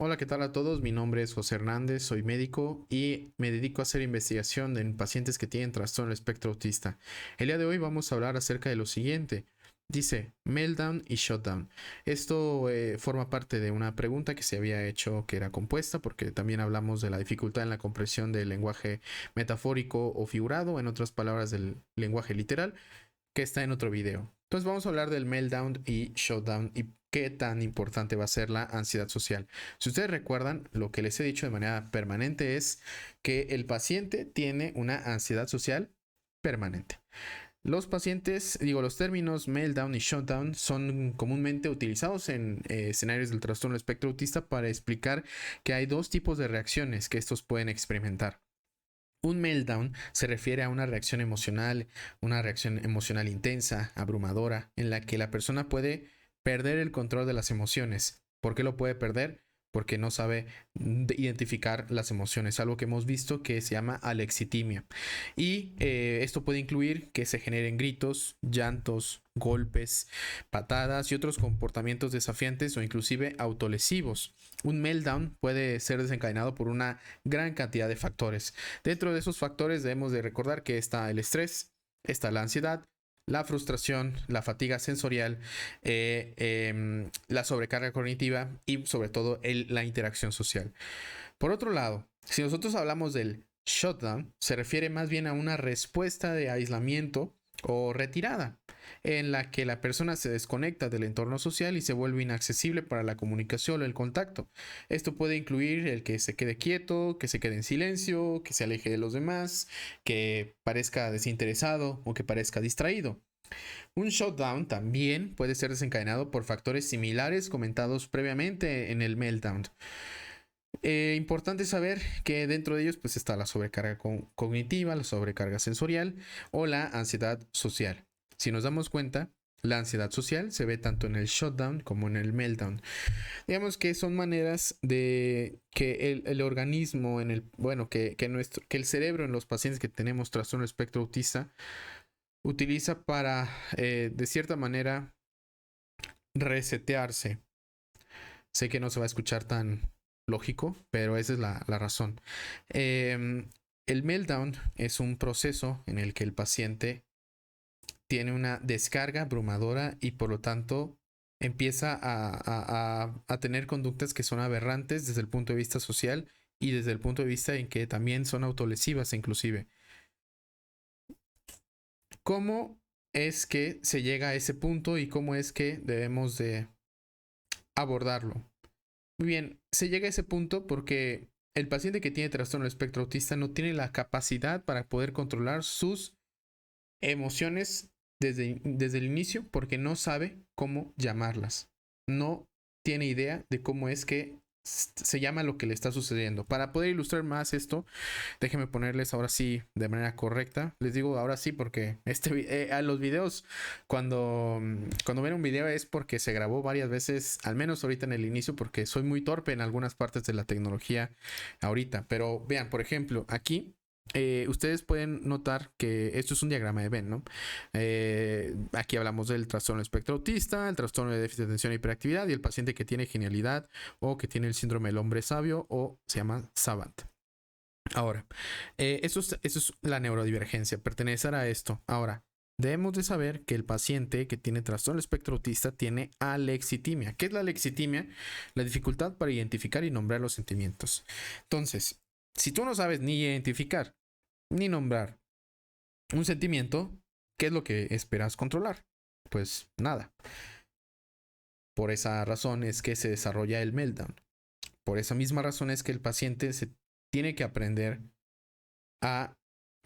Hola, ¿qué tal a todos? Mi nombre es José Hernández, soy médico y me dedico a hacer investigación en pacientes que tienen trastorno del espectro autista. El día de hoy vamos a hablar acerca de lo siguiente. Dice meltdown y shutdown. Esto forma parte de una pregunta que se había hecho que era compuesta porque también hablamos de la dificultad en la comprensión del lenguaje metafórico o figurado, en otras palabras del lenguaje literal, que está en otro video. Entonces vamos a hablar del meltdown y shutdown y qué tan importante va a ser la ansiedad social. Si ustedes recuerdan, lo que les he dicho de manera permanente es que el paciente tiene una ansiedad social permanente. Los pacientes, los términos meltdown y shutdown son comúnmente utilizados en escenarios del trastorno espectro autista para explicar que hay dos tipos de reacciones que estos pueden experimentar. Un meltdown se refiere a una reacción emocional intensa, abrumadora, en la que la persona puede perder el control de las emociones. ¿Por qué lo puede perder? Porque no sabe identificar las emociones, algo que hemos visto que se llama alexitimia. Y esto puede incluir que se generen gritos, llantos, golpes, patadas y otros comportamientos desafiantes o inclusive autolesivos. Un meltdown puede ser desencadenado por una gran cantidad de factores. Dentro de esos factores debemos de recordar que está el estrés, está la ansiedad, la frustración, la fatiga sensorial, la sobrecarga cognitiva y sobre todo la interacción social. Por otro lado, si nosotros hablamos del shutdown, se refiere más bien a una respuesta de aislamiento o retirada, en la que la persona se desconecta del entorno social y se vuelve inaccesible para la comunicación o el contacto. Esto puede incluir el que se quede quieto, que se quede en silencio, que se aleje de los demás, que parezca desinteresado o que parezca distraído. Un shutdown también puede ser desencadenado por factores similares comentados previamente en el meltdown. Importante saber que dentro de ellos pues está la sobrecarga cognitiva, la sobrecarga sensorial o la ansiedad social. Si nos damos cuenta, la ansiedad social se ve tanto en el shutdown como en el meltdown. Digamos que son maneras de que el organismo, que el cerebro en los pacientes que tenemos trastorno espectro autista utiliza para, de cierta manera, resetearse. Sé que no se va a escuchar tan lógico, pero esa es la razón. El meltdown es un proceso en el que el paciente tiene una descarga abrumadora y por lo tanto empieza a tener conductas que son aberrantes desde el punto de vista social y desde el punto de vista en que también son autolesivas inclusive. ¿Cómo es que se llega a ese punto y cómo es que debemos de abordarlo? Muy bien, se llega a ese punto porque el paciente que tiene trastorno del espectro autista no tiene la capacidad para poder controlar sus emociones desde el inicio porque no sabe cómo llamarlas. No tiene idea de cómo es que se llama lo que le está sucediendo. Para poder ilustrar más esto, déjenme ponerles ahora sí de manera correcta. Les digo ahora sí porque a los videos, cuando ven un video es porque se grabó varias veces, al menos ahorita en el inicio, porque soy muy torpe en algunas partes de la tecnología ahorita. Pero vean, por ejemplo, aquí ustedes pueden notar que esto es un diagrama de Venn, ¿no? Aquí hablamos del trastorno espectro autista, el trastorno de déficit de atención e hiperactividad y el paciente que tiene genialidad o que tiene el síndrome del hombre sabio o se llama savant. Ahora, eso es la neurodivergencia, pertenecer a esto. Ahora, debemos de saber que el paciente que tiene trastorno espectro autista tiene alexitimia. ¿Qué es la alexitimia? La dificultad para identificar y nombrar los sentimientos. Entonces, si tú no sabes ni identificar ni nombrar un sentimiento, ¿qué es lo que esperas controlar? Pues nada. Por esa razón es que se desarrolla el meltdown. Por esa misma razón es que el paciente se tiene que aprender a,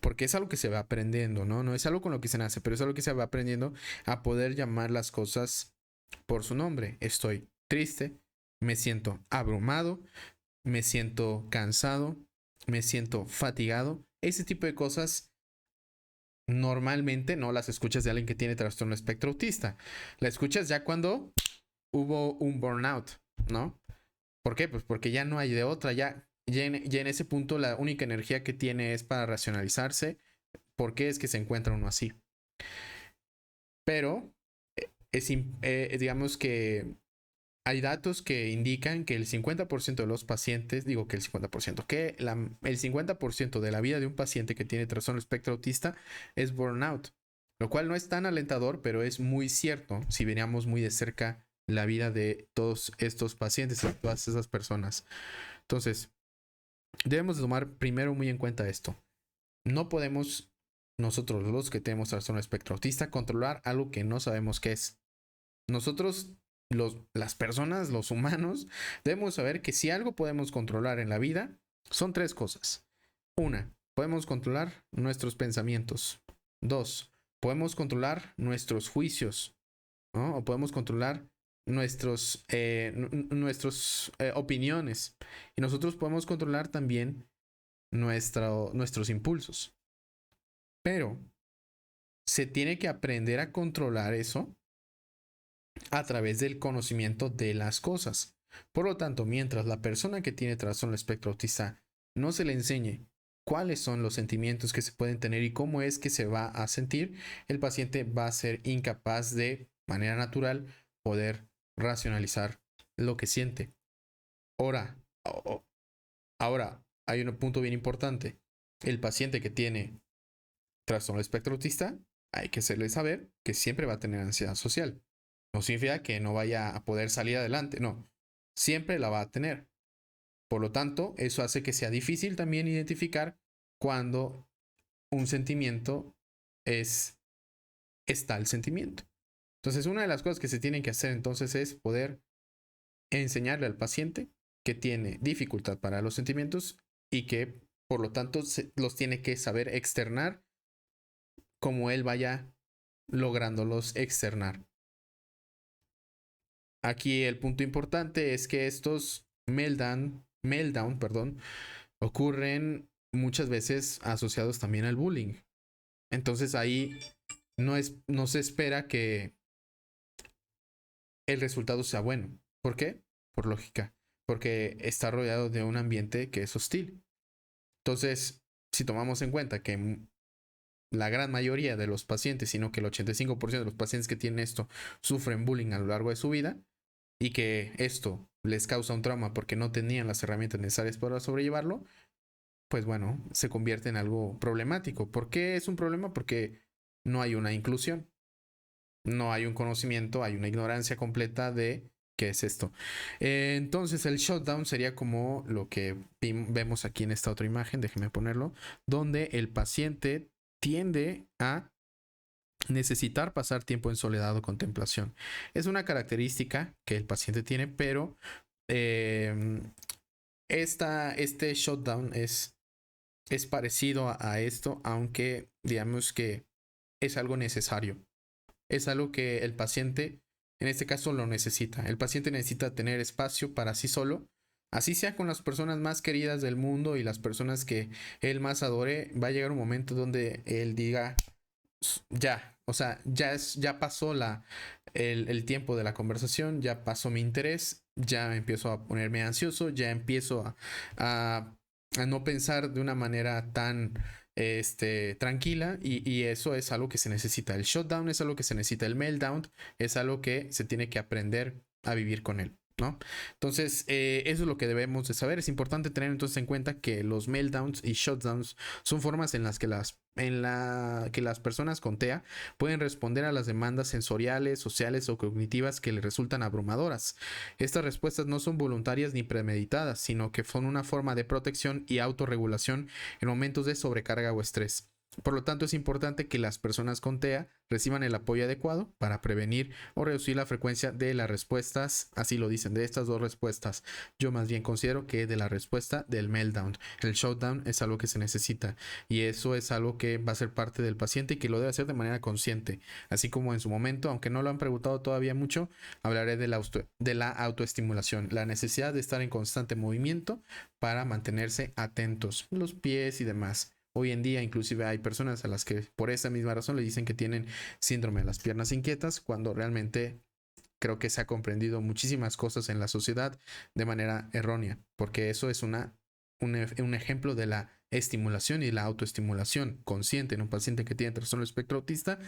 porque es algo que se va aprendiendo, ¿no? No es algo con lo que se nace, pero es algo que se va aprendiendo a poder llamar las cosas por su nombre. Estoy triste, me siento abrumado, me siento cansado, me siento fatigado. Ese tipo de cosas normalmente no las escuchas de alguien que tiene trastorno espectro autista. La escuchas ya cuando hubo un burnout, ¿no? ¿Por qué? Pues porque ya no hay de otra, ya en ese punto la única energía que tiene es para racionalizarse. ¿Por qué es que se encuentra uno así? Pero digamos que hay datos que indican que el 50% de los pacientes, digo que el 50%, el 50% de la vida de un paciente que tiene trastorno espectro autista es burnout, lo cual no es tan alentador, pero es muy cierto si veríamos muy de cerca la vida de todos estos pacientes, de todas esas personas. Entonces, debemos tomar primero muy en cuenta esto. No podemos nosotros los que tenemos trastorno espectro autista controlar algo que no sabemos qué es. Nosotros, las personas, los humanos, debemos saber que si algo podemos controlar en la vida, son tres cosas. Una, podemos controlar nuestros pensamientos. Dos, podemos controlar nuestros juicios, ¿no? O podemos controlar nuestros opiniones. Y nosotros podemos controlar también nuestros impulsos. Pero se tiene que aprender a controlar eso a través del conocimiento de las cosas. Por lo tanto, mientras la persona que tiene trastorno espectro autista no se le enseñe cuáles son los sentimientos que se pueden tener y cómo es que se va a sentir, el paciente va a ser incapaz de manera natural poder racionalizar lo que siente. Ahora, ahora hay un punto bien importante. El paciente que tiene trastorno espectro autista, hay que hacerle saber que siempre va a tener ansiedad social. No significa que no vaya a poder salir adelante, no. Siempre la va a tener. Por lo tanto, eso hace que sea difícil también identificar cuando un sentimiento es tal sentimiento. Entonces, una de las cosas que se tienen que hacer entonces es poder enseñarle al paciente que tiene dificultad para los sentimientos y que por lo tanto los tiene que saber externar como él vaya lográndolos externar. Aquí el punto importante es que estos meltdown, perdón, ocurren muchas veces asociados también al bullying. Entonces ahí no se espera que el resultado sea bueno. ¿Por qué? Por lógica. Porque está rodeado de un ambiente que es hostil. Entonces, si tomamos en cuenta que la gran mayoría de los pacientes, sino que el 85% de los pacientes que tienen esto sufren bullying a lo largo de su vida, y que esto les causa un trauma porque no tenían las herramientas necesarias para sobrellevarlo, pues bueno, se convierte en algo problemático. ¿Por qué es un problema? Porque no hay una inclusión, no hay un conocimiento, hay una ignorancia completa de qué es esto. Entonces el shutdown sería como lo que vemos aquí en esta otra imagen, déjenme ponerlo, donde el paciente tiende a necesitar pasar tiempo en soledad o contemplación. Es una característica que el paciente tiene, pero eh, este shutdown es parecido a esto, aunque digamos que es algo necesario. Es algo que el paciente, en este caso, lo necesita. El paciente necesita tener espacio para sí solo. Así sea con las personas más queridas del mundo y las personas que él más adore, va a llegar un momento donde él diga, ya, o sea, ya pasó el tiempo de la conversación, ya pasó mi interés, ya empiezo a ponerme ansioso, ya empiezo a no pensar de una manera tan tranquila y eso es algo que se necesita. El shutdown es algo que se necesita, el meltdown es algo que se tiene que aprender a vivir con él, ¿no? Entonces, eso es lo que debemos de saber. Es importante tener entonces en cuenta que los meltdowns y shutdowns son formas en las que las personas con TEA pueden responder a las demandas sensoriales, sociales o cognitivas que les resultan abrumadoras. Estas respuestas no son voluntarias ni premeditadas, sino que son una forma de protección y autorregulación en momentos de sobrecarga o estrés. Por lo tanto, es importante que las personas con TEA reciban el apoyo adecuado para prevenir o reducir la frecuencia de las respuestas, así lo dicen, de estas dos respuestas. Yo más bien considero que de la respuesta del meltdown. El shutdown es algo que se necesita y eso es algo que va a ser parte del paciente y que lo debe hacer de manera consciente. Así como en su momento, aunque no lo han preguntado todavía mucho, hablaré de la autoestimulación, la necesidad de estar en constante movimiento para mantenerse atentos, los pies y demás. Hoy en día inclusive hay personas a las que por esa misma razón le dicen que tienen síndrome de las piernas inquietas, cuando realmente creo que se ha comprendido muchísimas cosas en la sociedad de manera errónea, porque eso es un ejemplo de la estimulación y la autoestimulación consciente en un paciente que tiene trastorno espectro autista,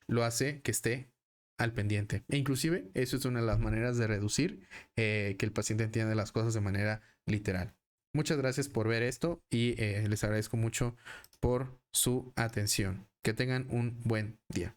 lo hace que esté al pendiente. E inclusive eso es una de las maneras de reducir que el paciente entienda las cosas de manera literal. Muchas gracias por ver esto y les agradezco mucho por su atención. Que tengan un buen día.